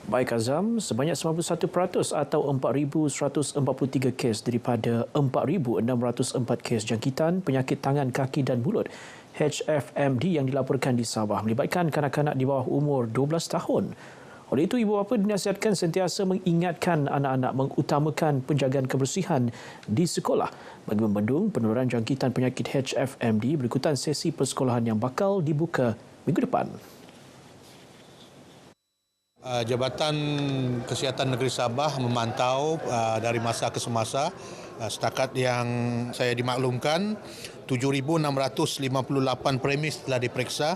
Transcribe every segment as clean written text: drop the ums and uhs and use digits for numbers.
Baik Azam, sebanyak 91% atau 4,143 kes daripada 4,604 kes jangkitan penyakit tangan, kaki dan mulut HFMD yang dilaporkan di Sabah melibatkan kanak-kanak di bawah umur 12 tahun. Oleh itu, ibu bapa dinasihatkan sentiasa mengingatkan anak-anak mengutamakan penjagaan kebersihan di sekolah bagi membendung penularan jangkitan penyakit HFMD berikutan sesi persekolahan yang bakal dibuka minggu depan. Jabatan Kesihatan Negeri Sabah memantau dari masa ke semasa. Setakat yang saya dimaklumkan, 7,658 premis telah diperiksa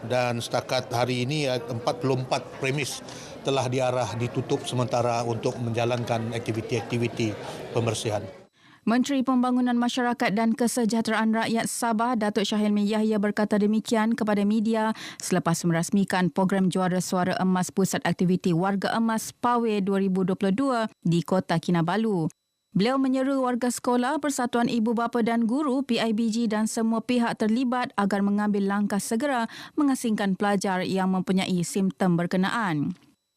dan setakat hari ini 44 premis telah diarah ditutup sementara untuk menjalankan aktiviti-aktiviti pembersihan. Menteri Pembangunan Masyarakat dan Kesejahteraan Rakyat Sabah, Datuk Syahilmi Yahya berkata demikian kepada media selepas merasmikan program Juara Suara Emas Pusat Aktiviti Warga Emas PAWE 2022 di Kota Kinabalu. Beliau menyeru warga sekolah, Persatuan Ibu Bapa dan Guru, PIBG dan semua pihak terlibat agar mengambil langkah segera mengasingkan pelajar yang mempunyai simptom berkenaan.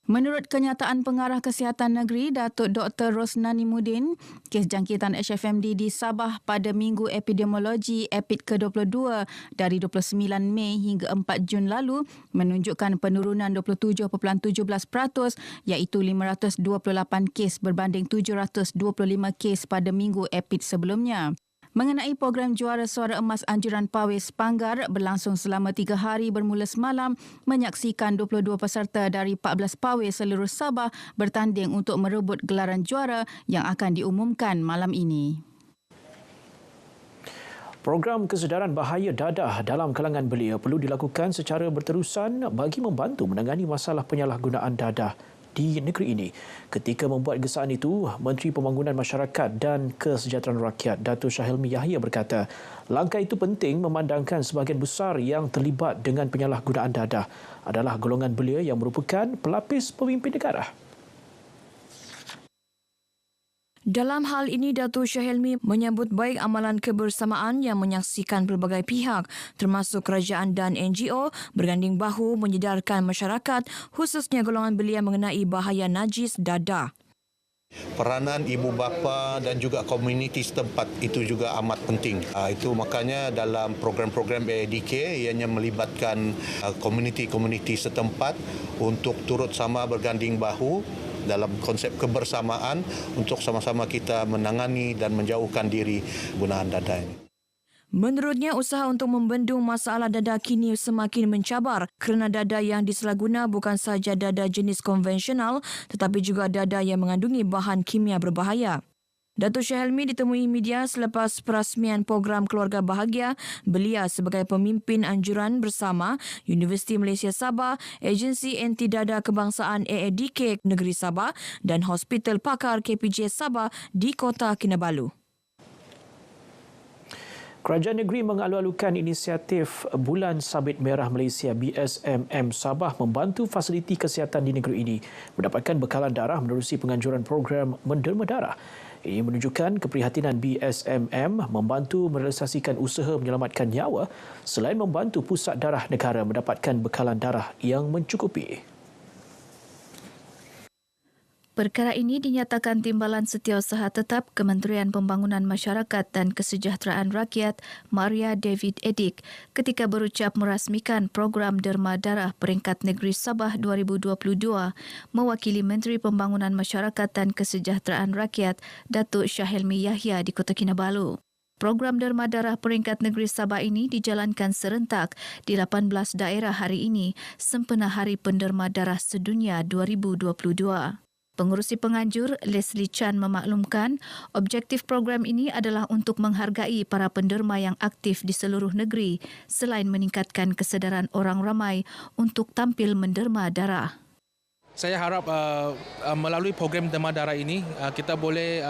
Menurut kenyataan Pengarah Kesihatan Negeri, Datuk Dr. Rosnani Mudin, kes jangkitan HFMD di Sabah pada Minggu Epidemiologi EPID ke-22 dari 29 Mei hingga 4 Jun lalu menunjukkan penurunan 27.17% iaitu 528 kes berbanding 725 kes pada Minggu EPID sebelumnya. Mengenai program Juara Suara Emas Anjuran PAWE Sepanggar berlangsung selama 3 hari bermula semalam, menyaksikan 22 peserta dari 14 PAWE seluruh Sabah bertanding untuk merebut gelaran juara yang akan diumumkan malam ini. Program kesedaran bahaya dadah dalam kalangan belia perlu dilakukan secara berterusan bagi membantu menangani masalah penyalahgunaan dadah di negeri ini. Ketika membuat gesaan itu, Menteri Pembangunan Masyarakat dan Kesejahteraan Rakyat Datuk Syahilmi Yahya berkata, langkah itu penting memandangkan sebahagian besar yang terlibat dengan penyalahgunaan dadah adalah golongan belia yang merupakan pelapis pemimpin negara. Dalam hal ini, Datuk Syahilmi menyambut baik amalan kebersamaan yang menyaksikan pelbagai pihak termasuk kerajaan dan NGO berganding bahu menyedarkan masyarakat khususnya golongan belia mengenai bahaya najis dadah. Peranan ibu bapa dan juga komuniti setempat itu juga amat penting. Itu makanya dalam program-program AADK ianya melibatkan komuniti-komuniti setempat untuk turut sama berganding bahu dalam konsep kebersamaan untuk sama-sama kita menangani dan menjauhkan diri gunaan dadah ini. Menurutnya, usaha untuk membendung masalah dadah kini semakin mencabar kerana dadah yang disalahguna bukan sahaja dadah jenis konvensional tetapi juga dadah yang mengandungi bahan kimia berbahaya. Datuk Syahilmi ditemui media selepas perasmian program Keluarga Bahagia belia sebagai pemimpin anjuran bersama Universiti Malaysia Sabah, Agensi Anti Dadah Kebangsaan AADK Negeri Sabah dan Hospital Pakar KPJ Sabah di Kota Kinabalu. Kerajaan negeri mengalu-alukan inisiatif Bulan Sabit Merah Malaysia BSMM Sabah membantu fasiliti kesihatan di negeri ini mendapatkan bekalan darah menerusi penganjuran program menderma darah. Ini menunjukkan keprihatinan BSMM membantu merealisasikan usaha menyelamatkan nyawa selain membantu Pusat Darah Negara mendapatkan bekalan darah yang mencukupi. Perkara ini dinyatakan Timbalan Setiausaha Tetap Kementerian Pembangunan Masyarakat dan Kesejahteraan Rakyat Maria David Edik ketika berucap merasmikan program Derma Darah Peringkat Negeri Sabah 2022 mewakili Menteri Pembangunan Masyarakat dan Kesejahteraan Rakyat Datuk Syahilmi Yahya di Kota Kinabalu. Program Derma Darah Peringkat Negeri Sabah ini dijalankan serentak di 18 daerah hari ini sempena Hari Penderma Darah Sedunia 2022. Pengurusi penganjur Leslie Chan memaklumkan objektif program ini adalah untuk menghargai para penderma yang aktif di seluruh negeri selain meningkatkan kesedaran orang ramai untuk tampil menderma darah. Saya harap melalui program derma darah ini kita boleh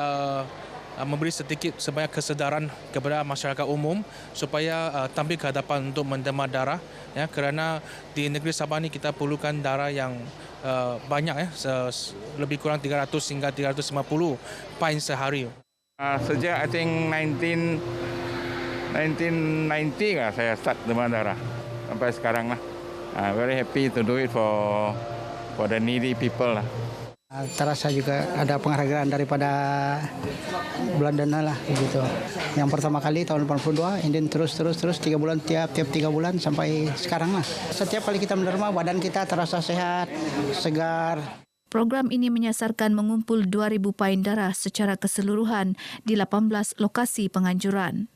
memberi sedikit sebanyak kesedaran kepada masyarakat umum supaya tampil ke hadapan untuk menderma darah ya, kerana di negeri Sabah ni kita perlukan darah yang banyak lebih kurang 300 hingga 350 pain sehari. Sejak I think 1990 saya start derma darah sampai sekarang lah. Very happy to do it for for the needy people lah. Terasa juga ada penghargaan daripada bulan dana lah begitu. Yang pertama kali tahun 82, and then terus 3 bulan tiap 3 bulan sampai sekarang lah. Setiap kali kita menerima badan kita terasa sehat, segar. Program ini menyasarkan mengumpul 2,000 pain darah secara keseluruhan di 18 lokasi penganjuran.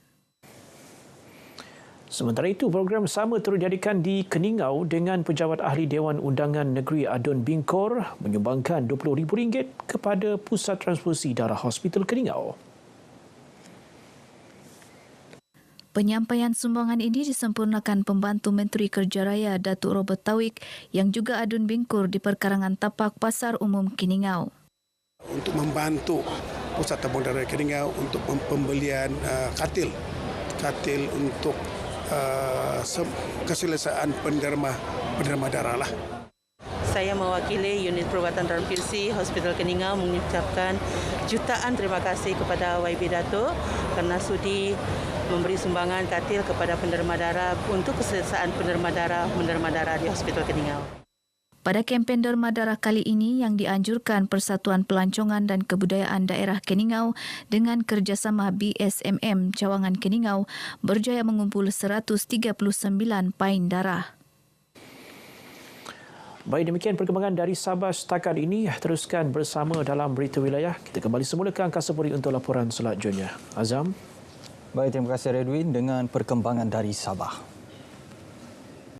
Sementara itu, program sama turut diadakan di Keningau dengan Pejabat Ahli Dewan Undangan Negeri Adun Bingkor menyumbangkan RM20,000 kepada Pusat Transfusi Darah Hospital Keningau. Penyampaian sumbangan ini disempurnakan Pembantu Menteri Kerja Raya Datuk Robert Tauik yang juga Adun Bingkor di Perkarangan Tapak Pasar Umum Keningau. Untuk membantu Pusat Tabung Darah Keningau untuk pembelian katil untuk keselesaan penderma darah lah. Saya mewakili unit perubatan transfusi Hospital Keningau mengucapkan jutaan terima kasih kepada YB Datuk kerana sudi memberi sumbangan katil kepada penderma darah untuk keselesaan penderma darah di Hospital Keningau. Pada kempen derma darah kali ini yang dianjurkan Persatuan Pelancongan dan Kebudayaan Daerah Keningau dengan kerjasama BSMM Cawangan Keningau berjaya mengumpul 139 pain darah. Baik, demikian perkembangan dari Sabah setakat ini. Teruskan bersama dalam Berita Wilayah. Kita kembali semula ke Angkasa Puri untuk laporan selanjutnya. Azam. Baik, terima kasih Redwin dengan perkembangan dari Sabah.